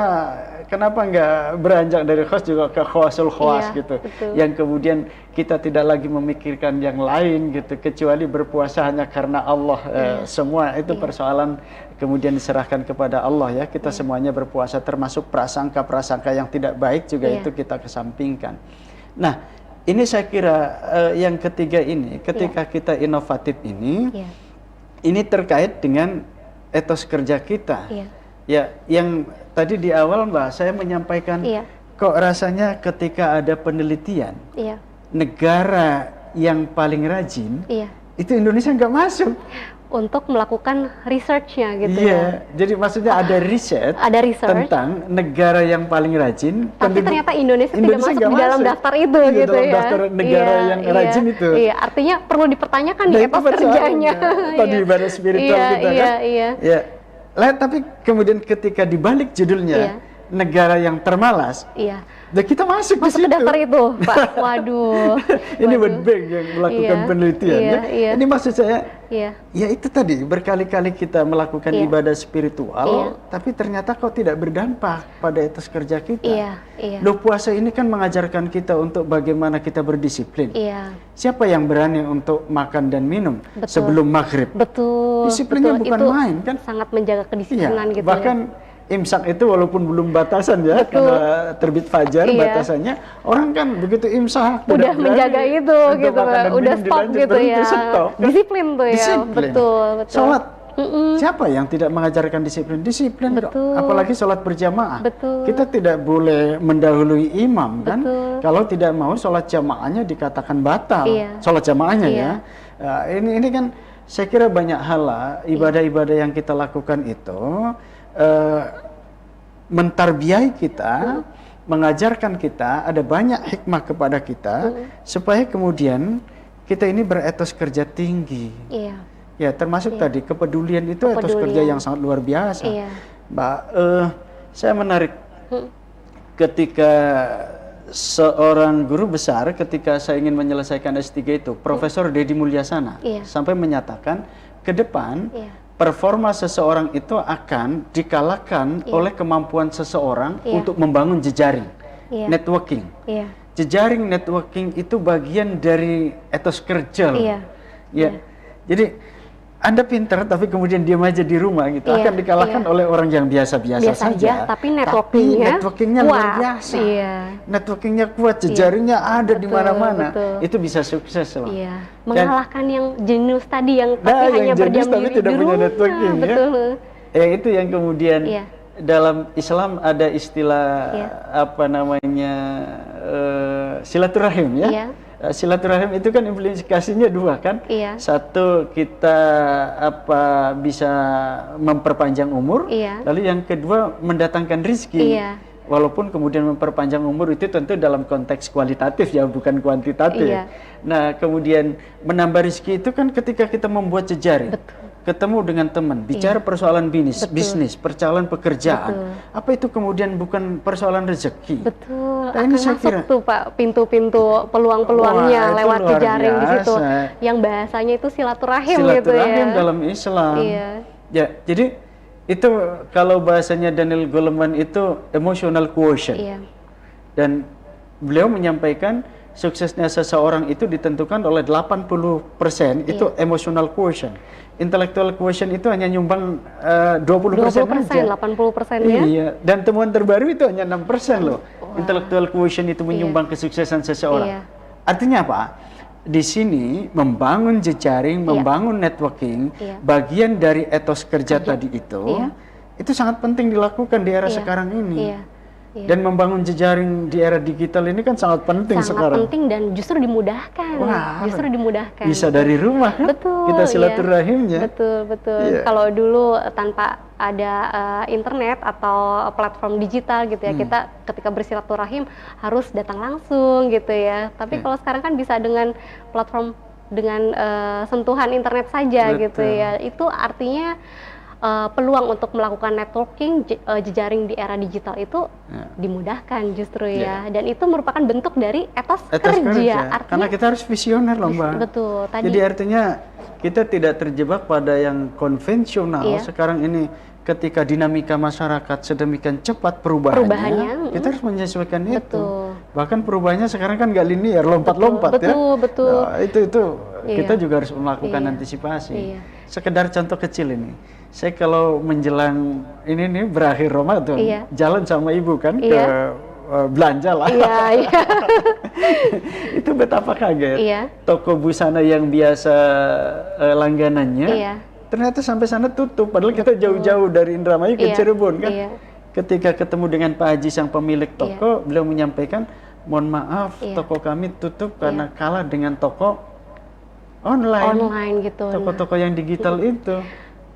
Speaker 2: kenapa nggak beranjak dari khas juga ke khawasul khawas gitu, yang kemudian kita tidak lagi memikirkan yang lain gitu, kecuali berpuasa hanya karena Allah. Semua itu persoalan kemudian diserahkan kepada Allah ya. Kita semuanya berpuasa, termasuk prasangka-prasangka yang tidak baik juga itu kita kesampingkan. Nah, ini saya kira yang ketiga ini, ketika kita inovatif ini terkait dengan etos kerja kita. Ya, yang tadi di awal Mbak saya menyampaikan, kok rasanya ketika ada penelitian negara yang paling rajin, itu Indonesia nggak masuk
Speaker 1: untuk melakukan research-nya gitu ya.
Speaker 2: Jadi maksudnya ada riset tentang negara yang paling rajin,
Speaker 1: tapi ternyata Indonesia tidak masuk di dalam daftar itu gitu
Speaker 2: dalam
Speaker 1: ya.
Speaker 2: Daftar negara yang rajin itu.
Speaker 1: Iya, artinya perlu dipertanyakan nih etos kerjanya.
Speaker 2: Tadi ibadah spiritual kita kan. Lah, tapi kemudian ketika dibalik judulnya negara yang termalas, dan kita masuk di situ.
Speaker 1: Ke daftar itu, Pak. Waduh.
Speaker 2: Ini World Bank yang melakukan penelitian. Ini maksud saya, ya itu tadi berkali-kali kita melakukan ibadah spiritual, tapi ternyata kok tidak berdampak pada etos kerja kita. Loh, puasa ini kan mengajarkan kita untuk bagaimana kita berdisiplin. Siapa yang berani untuk makan dan minum sebelum maghrib? Disiplinnya bukan main kan?
Speaker 1: Sangat menjaga kedisiplinan gitu.
Speaker 2: Bahkan imsak itu walaupun belum batasan ya, karena terbit fajar batasannya, orang kan begitu imsak
Speaker 1: udah menjaga itu gitu, udah stop gitu ya. Disiplin tuh ya. Betul.
Speaker 2: Sholat, siapa yang tidak mengajarkan disiplin? Disiplin dong. Apalagi sholat berjamaah. Kita tidak boleh mendahului imam kan. Kalau tidak mau sholat jamaahnya dikatakan batal. Sholat jamaahnya ya. Ini kan saya kira banyak hal lah, ibadah-ibadah yang kita lakukan itu mentarbiai kita, mengajarkan kita, ada banyak hikmah kepada kita, supaya kemudian kita ini beretos kerja tinggi. Ya, termasuk tadi kepedulian itu etos kerja yang sangat luar biasa. Mbak, saya menarik ketika seorang guru besar, ketika saya ingin menyelesaikan S3 itu, Profesor Deddy Mulyasana, sampai menyatakan ke depan performa seseorang itu akan dikalahkan oleh kemampuan seseorang untuk membangun jejaring, networking. Jejaring networking itu bagian dari etos kerja. Jadi Anda pintar tapi kemudian diam aja di rumah gitu, akan dikalahkan oleh orang yang biasa-biasa saja.
Speaker 1: Tapi networkingnya
Speaker 2: luar biasa. Networkingnya kuat, jejaringnya ada di mana-mana. Itu bisa sukses loh.
Speaker 1: Mengalahkan yang jenius tadi yang tapi hanya berdiam diri
Speaker 2: tidak punya networking. Ya, itu yang kemudian dalam Islam ada istilah apa namanya silaturahim ya. Silaturahim itu kan implikasinya dua kan. Satu, kita bisa memperpanjang umur, lalu yang kedua mendatangkan rizki. Walaupun kemudian memperpanjang umur itu tentu dalam konteks kualitatif ya, bukan kuantitatif. Nah, kemudian menambah rizki itu kan ketika kita membuat jejaring. ketemu dengan teman, bicara persoalan bisnis, persoalan pekerjaan,
Speaker 1: Betul.
Speaker 2: apa itu kemudian bukan persoalan rezeki?
Speaker 1: Betul,
Speaker 2: Nah,
Speaker 1: akan
Speaker 2: ini saya
Speaker 1: masuk
Speaker 2: kira-
Speaker 1: tuh Pak peluang-peluangnya
Speaker 2: Wah, itu
Speaker 1: lewat
Speaker 2: luar
Speaker 1: jejaring di situ.
Speaker 2: biasa.
Speaker 1: Yang bahasanya itu silaturahim gitu
Speaker 2: Silaturahim
Speaker 1: ya.
Speaker 2: dalam Islam.
Speaker 1: Iya.
Speaker 2: Ya, jadi itu kalau bahasanya Daniel Goleman itu emotional quotient.
Speaker 1: Iya.
Speaker 2: Dan beliau menyampaikan suksesnya seseorang itu ditentukan oleh 80% itu emotional quotient. Intellectual quotient itu hanya nyumbang 20%
Speaker 1: 20%,
Speaker 2: aja.
Speaker 1: 80%-nya.
Speaker 2: Iya, dan temuan terbaru itu hanya 6% loh. Intellectual quotient itu menyumbang kesuksesan seseorang.
Speaker 1: Iya.
Speaker 2: Artinya apa? Di sini membangun jejaring, membangun networking, bagian dari etos kerja tadi itu sangat penting dilakukan di era sekarang ini.
Speaker 1: Iya. Iya.
Speaker 2: Dan membangun jejaring di era digital ini kan sangat penting
Speaker 1: Sangat
Speaker 2: sekarang.
Speaker 1: penting dan justru dimudahkan.
Speaker 2: Wah,
Speaker 1: Justru dimudahkan.
Speaker 2: Bisa dari rumah kan?
Speaker 1: Betul.
Speaker 2: Kita
Speaker 1: iya.
Speaker 2: silaturahimnya.
Speaker 1: Betul.
Speaker 2: Iya.
Speaker 1: Kalau dulu tanpa ada internet atau platform digital gitu ya, kita ketika bersilaturahim harus datang langsung gitu ya. Tapi kalau sekarang kan bisa dengan platform dengan sentuhan internet saja gitu ya. Itu artinya peluang untuk melakukan networking jejaring di era digital itu dimudahkan justru ya. Dan itu merupakan bentuk dari etos kerja. Artinya,
Speaker 2: karena kita harus visioner loh Mbak.
Speaker 1: Betul. Tadi,
Speaker 2: jadi artinya kita tidak terjebak pada yang konvensional. Sekarang ini ketika dinamika masyarakat sedemikian cepat perubahannya, kita harus menyesuaikan itu. Bahkan perubahannya sekarang kan nggak linear, lompat-lompat ya.
Speaker 1: Betul.
Speaker 2: Nah, itu kita juga harus melakukan antisipasi. Sekedar contoh kecil ini. Saya kalau menjelang ini nih berakhir Ramadan, jalan sama ibu kan ke belanja lah.
Speaker 1: Iya.
Speaker 2: Itu betapa kaget.
Speaker 1: Iya.
Speaker 2: Toko busana yang biasa langganannya, ternyata sampai sana tutup. Padahal kita jauh-jauh dari Indramayu ke Cirebon kan. Ketika ketemu dengan Pak Haji sang pemilik toko, beliau menyampaikan, mohon maaf, toko kami tutup karena kalah dengan toko online gitu. Toko-toko yang digital itu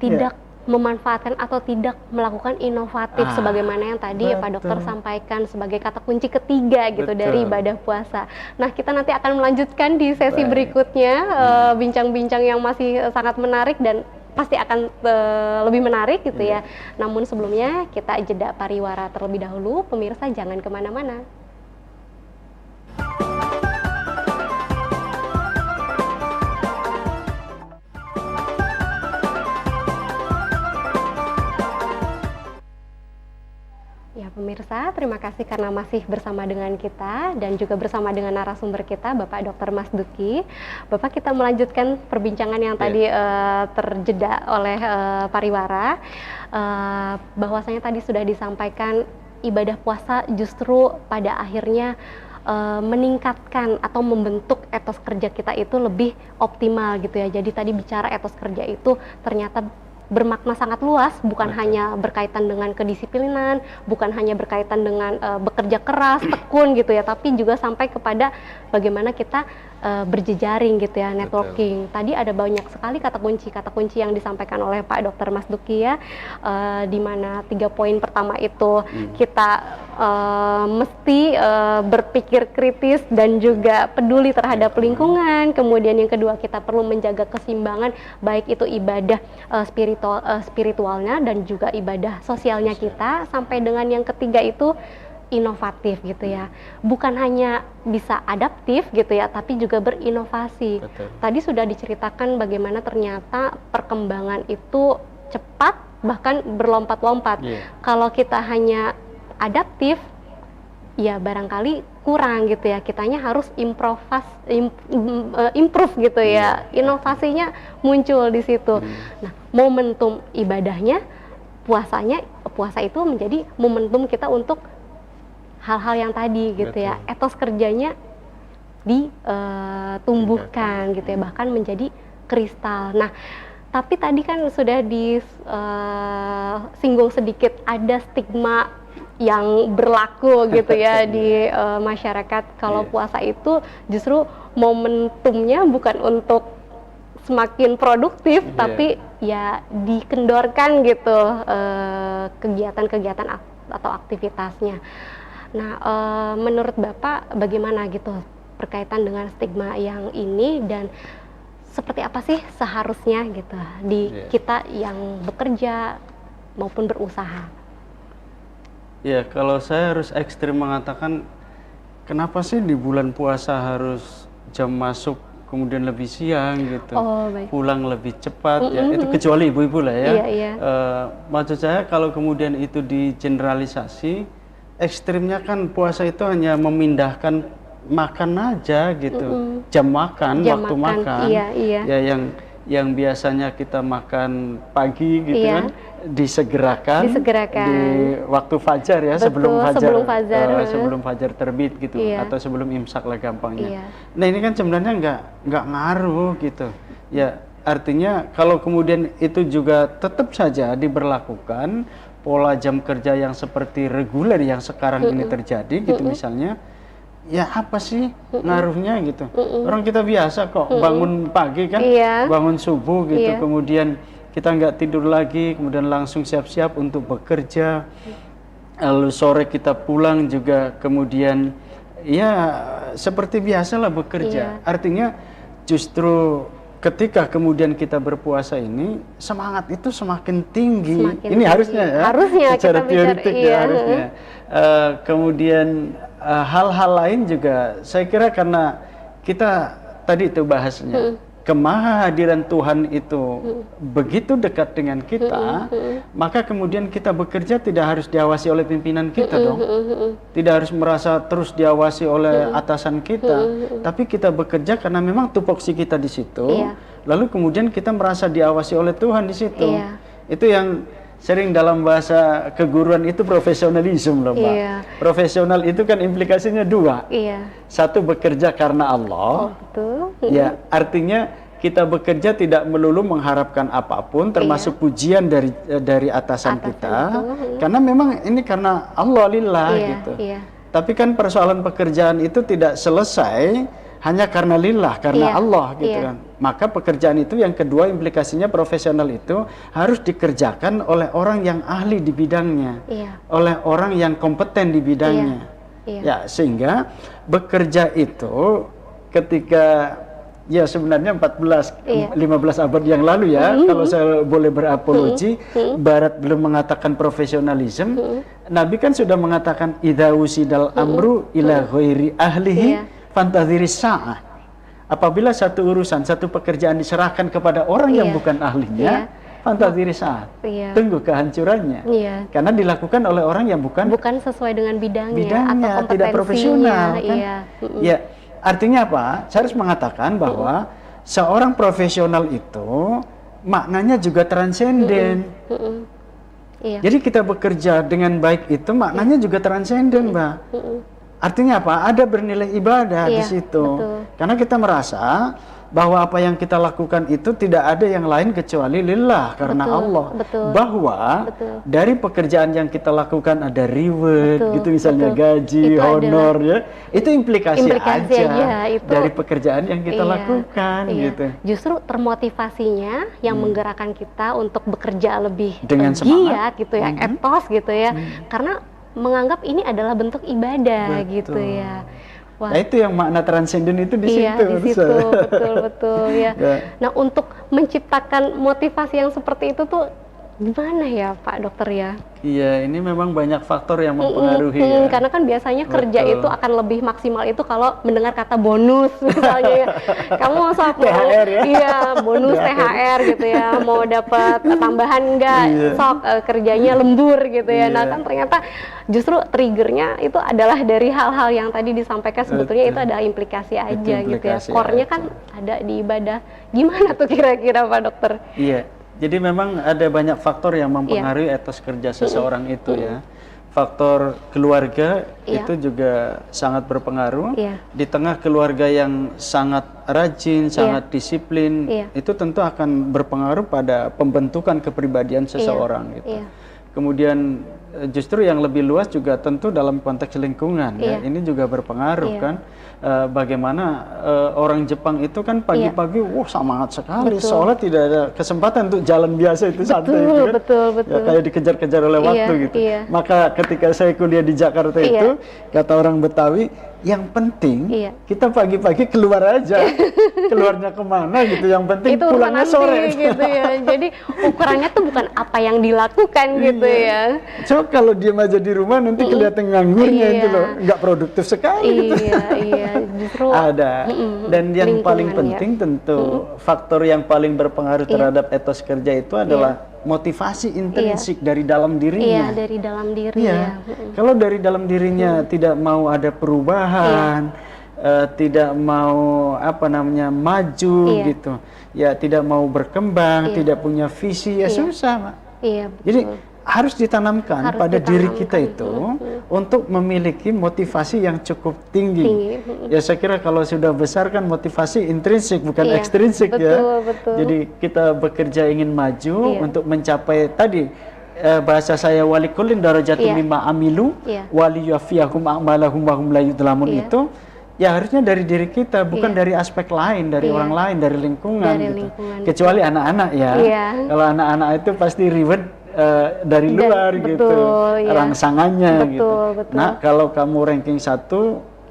Speaker 1: tidak memanfaatkan atau tidak melakukan inovatif sebagaimana yang tadi Pak Dokter sampaikan sebagai kata kunci ketiga gitu dari ibadah puasa. Nah, kita nanti akan melanjutkan di sesi berikutnya bincang-bincang yang masih sangat menarik dan pasti akan lebih menarik gitu ya. Namun sebelumnya kita jeda pariwara terlebih dahulu. Pemirsa jangan kemana-mana. Ya pemirsa, terima kasih karena masih bersama dengan kita dan juga bersama dengan narasumber kita, Bapak Dr. Mas Duki. Bapak, kita melanjutkan perbincangan yang tadi terjeda oleh pariwara, bahwasanya tadi sudah disampaikan ibadah puasa justru pada akhirnya meningkatkan atau membentuk etos kerja kita itu lebih optimal gitu ya. Jadi tadi bicara etos kerja itu ternyata bermakna sangat luas, bukan hanya berkaitan dengan kedisiplinan, bukan hanya berkaitan dengan bekerja keras, tekun gitu ya, tapi juga sampai kepada bagaimana kita berjejaring gitu ya, networking. Tadi ada banyak sekali kata kunci yang disampaikan oleh Pak Dr. Mas Duki ya, di mana 3 poin pertama itu kita mesti berpikir kritis dan juga peduli terhadap lingkungan. Kemudian yang kedua, kita perlu menjaga keseimbangan, baik itu ibadah spiritualnya dan juga ibadah sosialnya kita. Sampai dengan yang ketiga itu inovatif gitu ya, bukan hanya bisa adaptif gitu ya, tapi juga berinovasi. Tadi sudah diceritakan bagaimana ternyata perkembangan itu cepat bahkan berlompat-lompat. Kalau kita hanya adaptif ya barangkali kurang gitu ya, kitanya harus improve gitu ya, inovasinya muncul di situ. Nah, momentum ibadahnya puasa itu menjadi momentum kita untuk hal-hal yang tadi gitu ya, etos kerjanya ditumbuhkan gitu ya, bahkan menjadi kristal. Nah, tapi tadi kan sudah disinggung sedikit, ada stigma yang berlaku gitu ya di masyarakat kalau puasa itu justru momentumnya bukan untuk semakin produktif, tapi ya dikendorkan gitu kegiatan-kegiatan atau aktivitasnya. Nah, menurut Bapak bagaimana gitu berkaitan dengan stigma yang ini, dan seperti apa sih seharusnya gitu di kita yang bekerja maupun berusaha?
Speaker 2: Ya, kalau saya harus ekstrim mengatakan, kenapa sih di bulan puasa harus jam masuk kemudian lebih siang gitu, pulang lebih cepat, ya itu kecuali ibu-ibu lah ya. Maksud saya kalau kemudian itu digeneralisasi, ekstrimnya kan puasa itu hanya memindahkan makan aja gitu, jam makan, waktu makan, ya yang biasanya kita makan pagi gitu kan, disegerakan di waktu fajar ya. Betul, sebelum fajar terbit gitu, atau sebelum imsak lah gampangnya. Nah ini kan sebenarnya nggak ngaruh gitu ya, artinya kalau kemudian itu juga tetap saja diberlakukan pola jam kerja yang seperti reguler yang sekarang ini terjadi gitu misalnya, ya apa sih ngaruhnya gitu. Orang kita biasa kok bangun pagi kan, bangun subuh gitu, kemudian kita nggak tidur lagi, kemudian langsung siap-siap untuk bekerja, lalu sore kita pulang juga, kemudian ya seperti biasalah bekerja. Artinya justru ketika kemudian kita berpuasa ini, semangat itu semakin tinggi. Ini harusnya ya, secara teoretik ya harusnya. Kemudian hal-hal lain juga saya kira karena kita tadi itu bahasnya kemahadiran Tuhan itu begitu dekat dengan kita, maka kemudian kita bekerja tidak harus diawasi oleh pimpinan kita dong, tidak harus merasa terus diawasi oleh atasan kita, tapi kita bekerja karena memang tupoksi kita di situ, lalu kemudian kita merasa diawasi oleh Tuhan di situ. Itu yang sering dalam bahasa keguruan itu profesionalisme loh Mbak. Profesional itu kan implikasinya dua. Satu, bekerja karena Allah. Ya, artinya kita bekerja tidak melulu mengharapkan apapun, termasuk pujian dari atasan kita, karena memang ini karena Allah lillah gitu. Tapi kan persoalan pekerjaan itu tidak selesai hanya karena lillah, karena Allah gitu kan. Maka pekerjaan itu yang kedua implikasinya profesional itu harus dikerjakan oleh orang yang ahli di bidangnya, oleh orang yang kompeten di bidangnya. Ya, sehingga bekerja itu ketika ya sebenarnya 15 abad yang lalu ya, kalau saya boleh berapologi, Barat belum mengatakan profesionalisme, Nabi kan sudah mengatakan idza usidal amru ila ghairi ahlihi fantadhiri sa'ah. Apabila satu urusan, satu pekerjaan diserahkan kepada orang yang bukan ahlinya, fantadhiri sa'ah. Tunggu kehancurannya. Karena dilakukan oleh orang yang bukan
Speaker 1: sesuai dengan bidangnya atau
Speaker 2: tidak profesional kan. Ya, artinya apa? Saya harus mengatakan bahwa seorang profesional itu maknanya juga transenden. Jadi kita bekerja dengan baik itu maknanya juga transenden, Mbak. Artinya apa? Ada bernilai ibadah di situ. Karena kita merasa bahwa apa yang kita lakukan itu tidak ada yang lain kecuali lillah, karena Allah. Bahwa dari pekerjaan yang kita lakukan ada reward gitu misalnya, gaji, itu honor ya. Itu implikasi aja dari pekerjaan yang kita lakukan gitu.
Speaker 1: Justru termotivasinya yang menggerakkan kita untuk bekerja lebih
Speaker 2: dengan
Speaker 1: giat gitu ya, etos gitu ya. Karena menganggap ini adalah bentuk ibadah gitu ya.
Speaker 2: Wah. Nah itu yang makna transenden itu di situ.
Speaker 1: Di situ, betul ya. Nah untuk menciptakan motivasi yang seperti itu tuh gimana ya Pak Dokter ya?
Speaker 2: Iya, ini memang banyak faktor yang mempengaruhi ya.
Speaker 1: Karena kan biasanya kerja itu akan lebih maksimal itu kalau mendengar kata bonus misalnya ya. Kamu sok
Speaker 2: THR ya?
Speaker 1: Iya, bonus THR gitu ya. Mau dapat tambahan enggak? Sok kerjanya lembur gitu ya. Nah kan ternyata justru triggernya itu adalah dari hal-hal yang tadi disampaikan, sebetulnya itu ada implikasi aja gitu ya. Core-nya kan ada di ibadah. Gimana tuh kira-kira Pak Dokter?
Speaker 2: Iya. Jadi memang ada banyak faktor yang mempengaruhi etos kerja seseorang itu ya. Faktor keluarga itu juga sangat berpengaruh. Di tengah keluarga yang sangat rajin, sangat disiplin, itu tentu akan berpengaruh pada pembentukan kepribadian seseorang gitu. Kemudian justru yang lebih luas juga tentu dalam konteks lingkungan ya. Ini juga berpengaruh kan. Bagaimana orang Jepang itu kan pagi-pagi semangat sekali, soalnya tidak ada kesempatan untuk jalan biasa itu santai itu kan. Ya, kayak dikejar-kejar oleh waktu gitu. Maka ketika saya kuliah di Jakarta itu, kata orang Betawi, yang penting
Speaker 1: Iya.
Speaker 2: kita pagi-pagi keluar aja, keluarnya kemana gitu. Yang penting
Speaker 1: Itu
Speaker 2: pulangnya
Speaker 1: nanti,
Speaker 2: sore
Speaker 1: gitu ya. Jadi ukurannya tuh bukan apa yang dilakukan gitu ya.
Speaker 2: So kalau diam aja di rumah nanti kelihatan nganggurnya
Speaker 1: Iya.
Speaker 2: itu loh, nggak produktif sekali gitu.
Speaker 1: Iya, justru
Speaker 2: Ada. Dan yang paling
Speaker 1: lingkungan ya.
Speaker 2: penting tentu faktor yang paling berpengaruh terhadap etos kerja itu adalah motivasi intrinsik dari dalam dirinya.
Speaker 1: Iya, dari dalam diri
Speaker 2: Iya.
Speaker 1: ya.
Speaker 2: Kalau dari dalam dirinya tidak mau ada perubahan, tidak mau maju gitu, ya tidak mau berkembang, tidak punya visi, ya susah, Mak.
Speaker 1: Iya, betul.
Speaker 2: Jadi harus ditanamkan
Speaker 1: Harus
Speaker 2: pada diri
Speaker 1: ditanamkan.
Speaker 2: kita itu untuk memiliki motivasi yang cukup tinggi. Ya saya kira kalau sudah besar kan motivasi intrinsik bukan
Speaker 1: Iya,
Speaker 2: ekstrinsik ya.
Speaker 1: betul.
Speaker 2: Jadi kita bekerja ingin maju untuk mencapai tadi bahasa saya walikullin darajatum mimma amilu wali yuwaffiyahum a'malahum wa hum la yudlamun itu ya harusnya dari diri kita bukan dari aspek lain, dari orang lain, dari lingkungan gitu. Kecuali anak-anak ya. Kalau anak-anak itu pasti reward dari luar gitu, rangsangannya gitu. Nah, kalau kamu ranking 1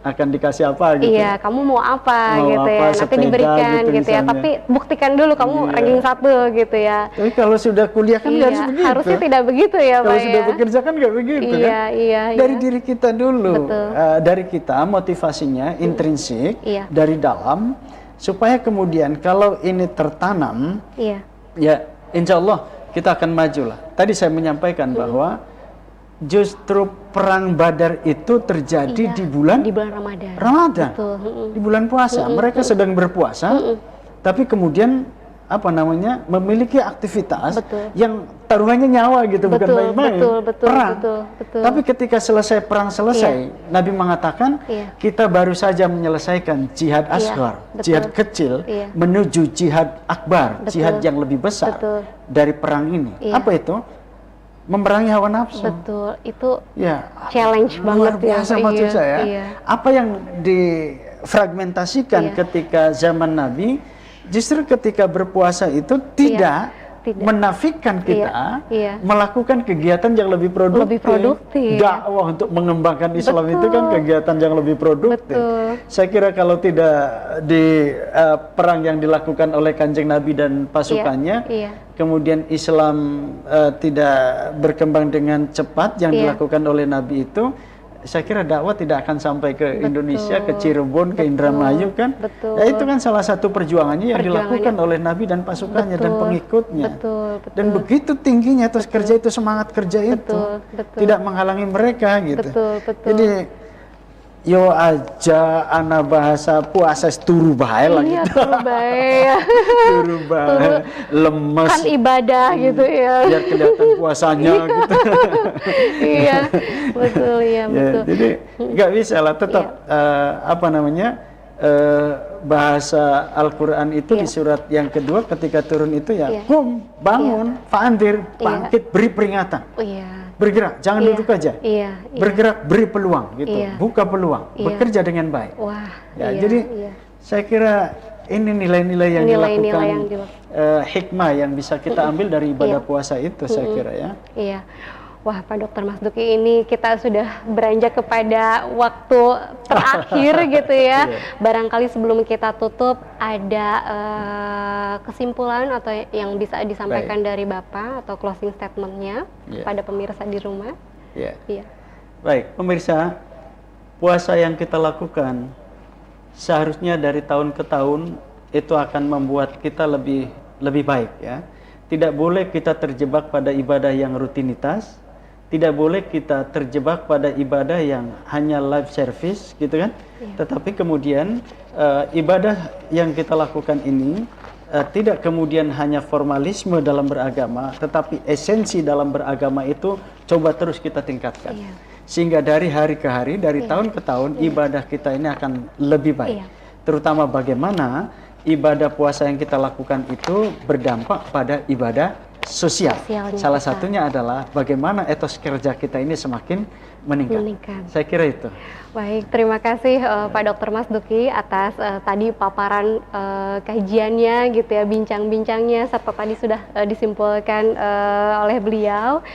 Speaker 2: akan dikasih apa gitu?
Speaker 1: Iya, kamu mau apa
Speaker 2: Mau
Speaker 1: gitu
Speaker 2: apa,
Speaker 1: ya? Nanti
Speaker 2: sepeda
Speaker 1: diberikan
Speaker 2: gitu
Speaker 1: gitu ya.
Speaker 2: misalnya.
Speaker 1: Tapi buktikan dulu kamu ranking 1 gitu ya.
Speaker 2: Tapi kalau sudah kuliah kan nggak harus begitu.
Speaker 1: Harusnya tidak begitu ya,
Speaker 2: Kalau
Speaker 1: Pak
Speaker 2: sudah
Speaker 1: ya.
Speaker 2: bekerja kan nggak begitu kan?
Speaker 1: Iya.
Speaker 2: Dari diri kita dulu,
Speaker 1: Betul.
Speaker 2: dari kita motivasinya intrinsik dari dalam, supaya kemudian kalau ini tertanam, ya insya Allah kita akan maju lah. Tadi saya menyampaikan bahwa justru perang Badar itu terjadi di bulan Ramadan.
Speaker 1: Betul.
Speaker 2: Di bulan puasa. Mereka sedang berpuasa, tapi kemudian memiliki aktivitas yang taruhannya nyawa gitu, bukan main-main. Perang.
Speaker 1: Betul.
Speaker 2: Tapi ketika perang selesai, Nabi mengatakan kita baru saja menyelesaikan jihad asghar, jihad kecil, menuju jihad akbar, jihad yang lebih besar dari perang ini. Apa itu? Memerangi hawa nafsu.
Speaker 1: Betul, itu challenge banget
Speaker 2: luar biasa maksud saya. Apa yang difragmentasikan ketika zaman Nabi, justru ketika berpuasa itu tidak menafikan kita melakukan kegiatan yang lebih produktif. Dakwah untuk mengembangkan Islam itu kan kegiatan yang lebih produktif. Saya kira kalau tidak di perang yang dilakukan oleh Kanjeng Nabi dan pasukannya, kemudian Islam tidak berkembang dengan cepat yang dilakukan oleh Nabi itu, saya kira dakwah tidak akan sampai ke Indonesia, ke Cirebon, ke Indramayu kan. Ya itu kan salah satu perjuangannya yang dilakukan oleh Nabi dan pasukannya dan pengikutnya. Dan begitu tingginya terus kerja itu, semangat kerja itu tidak menghalangi mereka gitu. Jadi yo aja anak bahasa puasa turu bae lah gitu. Turu bae, lemes.
Speaker 1: Kan ibadah gitu ya.
Speaker 2: Biar kelihatan puasanya gitu.
Speaker 1: Iya, betul ya, betul.
Speaker 2: Jadi nggak bisa lah, tetap bahasa Al-Quran itu di surat yang kedua ketika turun itu kum, bangun, fa'andir, bangkit, beri peringatan. Bergerak, jangan duduk aja. Bergerak, beri peluang gitu. Buka peluang, bekerja dengan baik. Jadi saya kira ini nilai-nilai yang dilakukan, hikmah yang bisa kita ambil dari ibadah puasa itu, saya kira ya.
Speaker 1: Iya. Wah, Pak Dr. Mas Duki, ini kita sudah beranjak kepada waktu terakhir gitu ya. Barangkali sebelum kita tutup, ada kesimpulan atau yang bisa disampaikan dari Bapak atau closing statement-nya pada pemirsa di rumah?
Speaker 2: Baik, pemirsa, puasa yang kita lakukan seharusnya dari tahun ke tahun itu akan membuat kita lebih baik ya. Tidak boleh kita terjebak pada ibadah yang rutinitas. Tidak boleh kita terjebak pada ibadah yang hanya live service gitu kan. Tetapi kemudian ibadah yang kita lakukan ini tidak kemudian hanya formalisme dalam beragama, tetapi esensi dalam beragama itu coba terus kita tingkatkan. Sehingga dari hari ke hari, dari tahun ke tahun, ibadah kita ini akan lebih baik. Terutama bagaimana ibadah puasa yang kita lakukan itu berdampak pada ibadah sosial. Salah satunya adalah bagaimana etos kerja kita ini semakin meningkat. Saya kira itu.
Speaker 1: Baik, terima kasih Pak Dr. Mas Duki atas tadi paparan kajiannya gitu ya, bincang-bincangnya serta tadi sudah disimpulkan oleh beliau.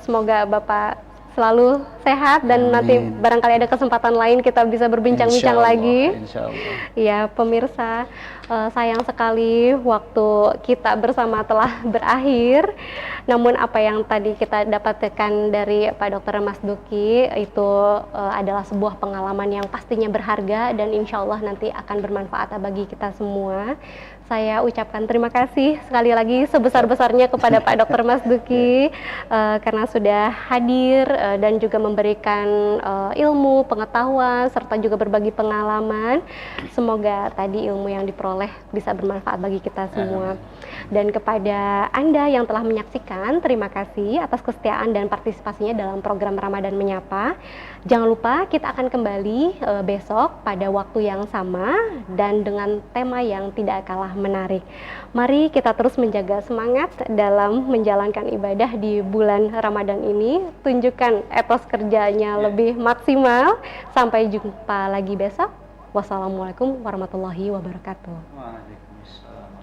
Speaker 1: Semoga Bapak selalu sehat dan nanti
Speaker 2: Amin.
Speaker 1: barangkali ada kesempatan lain kita bisa berbincang-bincang
Speaker 2: Insya Allah,
Speaker 1: lagi.
Speaker 2: Insya Allah.
Speaker 1: Ya, pemirsa, sayang sekali waktu kita bersama telah berakhir. Namun apa yang tadi kita dapatkan dari Pak Dr. Mas Duki itu adalah sebuah pengalaman yang pastinya berharga dan insya Allah nanti akan bermanfaat bagi kita semua. Saya ucapkan terima kasih sekali lagi sebesar-besarnya kepada Pak Dr. Mas Duki karena sudah hadir dan juga memberikan ilmu, pengetahuan, serta juga berbagi pengalaman. Semoga tadi ilmu yang diperoleh bisa bermanfaat bagi kita semua. Dan kepada Anda yang telah menyaksikan, terima kasih atas kesetiaan dan partisipasinya dalam program Ramadan Menyapa. Jangan lupa kita akan kembali besok pada waktu yang sama dan dengan tema yang tidak kalah menarik. Mari kita terus menjaga semangat dalam menjalankan ibadah di bulan Ramadan ini. Tunjukkan etos kerjanya lebih maksimal. Sampai jumpa lagi besok. Wassalamualaikum warahmatullahi wabarakatuh.
Speaker 2: Waalaikumsalam.